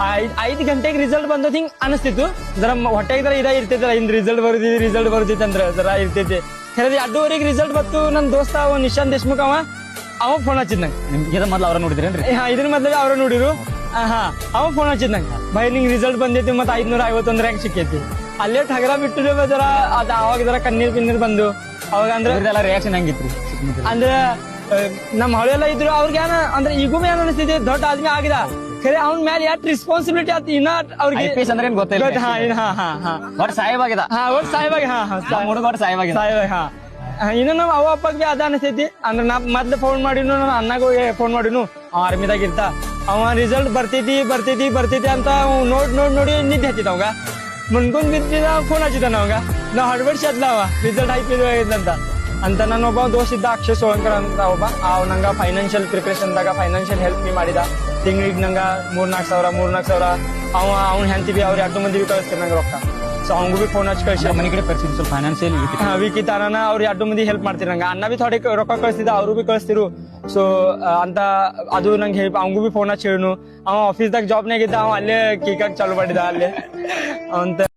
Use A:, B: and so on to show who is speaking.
A: 5 ಗಂಟೆಗೆ ರಿಸಲ್ಟ್ ಬಂದದ ಹಿಂಗ್ ಅನಿಸ್ತಿತ್ತು. ಜರ ಹೊಟ್ಟೆಗೆ ಜರ ಇರ್ತಿತ್ತಲ್ಲ, ಹಿಂದ್ ರಿಸಲ್ಟ್ ಬರುದಿತ್ತು ಅಂದ್ರೆ ಜರ ಇರ್ತೈತಿ. ಖರೆ 2:30 ರಿಸಲ್ಟ್ ಬಂತು. ನನ್ ದೋಸ್ತ ಅವ ನಿಶಾಂತ್ ದೇಶ್ಮುಖ್ ಅವ ಫೋನ್ ಹಚ್ಚಿದ್ ನಂಗೆ.
B: ನಿಮ್ಗೆ ಮೊದ್ಲು ಅವ್ರ ನೋಡಿದ್ರೇನ್ರಿ?
A: ಇದ್ರ ಮೊದ್ಲು ಅವ್ರ ನೋಡಿರು. ಅವ ಫೋನ್ ಹಚ್ಚಿದ್ ನಂಗೆ, ಭಯ ನಿಂಗ್ ರಿಸಲ್ಟ್ ಬಂದೈತಿ ಮತ್ತೆ 551 ರ್ಯಾಂಕ್ ಸಿಕ್ಕೈತಿ. ಅಲ್ಲೇ ಠಗರ ಬಿಟ್ಟು ಜರ ಅವಾಗ ಜರ ಕಣ್ಣೀರ್ ಬಂದು ಅವಾಗ ಅಂದ್ರೆ
B: ರಿಯಾಕ್ಷನ್ ಹೆಂಗಿತ್ರಿ?
A: ಅಂದ್ರೆ ನಮ್ ಹಳೆಲ್ಲ ಇದ್ರು ಅವ್ರಿಗೆ ಅಂದ್ರೆ ಈಗೂ ಏನ್ ಅನಿಸ್ತಿದೆ, ದೊಡ್ಡ ಆದ್ಮಿ ಆಗಿದ ಖರೆ ಅವ್ನ ಮೇಲೆ ಯಾಟ್ ರೆಸ್ಪಾನ್ಸಿಬಿಲಿಟಿ ಆಯ್ತು ಇನ್ನ ಅವ್ರಿಗೆ
B: ಅಂದ್ರೆ ಏನ್ ಗೊತ್ತಿಲ್ಲ. ಒಟ್ಟು ಸಾಹೇಬಾಗಿದ.
A: ಒಟ್ಟು ಸಾಹೇಬಾಗಿ
B: ಹುಡುಗ ಒಟ್ಟು ಸಾಹೇಬಾಗಿದ.
A: ಇನ್ನು ನಾವ್ ಅವ ಅಪ್ಪಗ್ ಬಿ ಅದ ಅನಿಸ್ತೈತಿ. ಅಂದ್ರೆ ನಾ ಮೊದ್ಲು ಫೋನ್ ಮಾಡಿನು, ನಾನು ಅಣ್ಣಗೂ ಫೋನ್ ಮಾಡಿನು, ಆರ್ಮಿದಾಗ ಇರ್ತ. ಅವ ರಿಸಲ್ಟ್ ಬರ್ತೈತಿ ಅಂತ ನೋಡಿ ನಿದ್ದೆ ಹತ್ತಿದ ಅವಾಗ. ಮುನ್ಕೊಂಡ್ ಬಿದ್ದಿದ ಫೋನ್ ಹಚ್ಚಿದ ಅವಾಗ. ನಾವ್ ಹಡ್ಬಡ್ಸಿ ಹತ್ಲ ಅವ ರಿಸಲ್ಟ್ ಅಂತ ನನ್ನ ಒಬ್ಬ ದೋಸ್ತ ಇದ್ದ, ಅಕ್ಷಯ್ ಸೋಳಂಕರ್ ಅಂತ ಒಬ್ಬ. ನಂಗ ಫೈನಾನ್ಷಿಯಲ್ ಪ್ರಿಪರೇಷನ್ ದಾಗ ಫೈನಾನ್ಷಿಯಲ್ ಹೆಲ್ಪ್ ಬಿ ಮಾಡಿದ. ತಿಂಗಳಿಗೆ ನಂಗ 3-4 ಸಾವಿರ ಅವ್ನ ಹೆಂಡತಿ ಬಿ ಅವ್ರ 2 ಮಂದಿ ಬಿ ಕಳಿಸ್ತಾರೆ ನಂಗೆ ರೊಕ್ಕ. ಸೊ ಅವ್ಗೂ ಬಿ ಫೋನ್ ಹಚ್ಚಿ ಕಳ್ಸಿ
B: ಮನೆ ಕಡೆ ಪರಿಸ್ಥಿತಿ ಸ್ವಲ್ಪ ಫೈನಾನ್ಷಿಯಲ್
A: ವೀಕ್ ಇತ್ತಾನ. ಅವ್ರ 2 ಮಂದಿ ಹೆಲ್ಪ್ ಮಾಡ್ತಿರ ನಂಗ. ಅಣ್ಣ ಬಿ ಥೋಡೆ ರೊಕ್ಕ ಕಳಿಸ್ತಿದ್ದ, ಅವ್ರು ಬಿ ಕಳಿಸ್ತಿರು. ಸೊ ಅಂತ ಅದು ನಂಗೆ ಹೆಲ್ಪ್. ಅವಂಗೂ ಬಿ ಫೋನ್ ಹಚ್ಚಿ ಹೇಳಿನು. ಅವ ಆಫೀಸ್ದಾಗ ಜಾಬ್ನಾಗ ಇದ್ದ, ಅವ ಅಲ್ಲೇ ಕೇಕಾಗ್ ಚಾಲು ಮಾಡಿದ ಅಲ್ಲೇ ಅಂತ.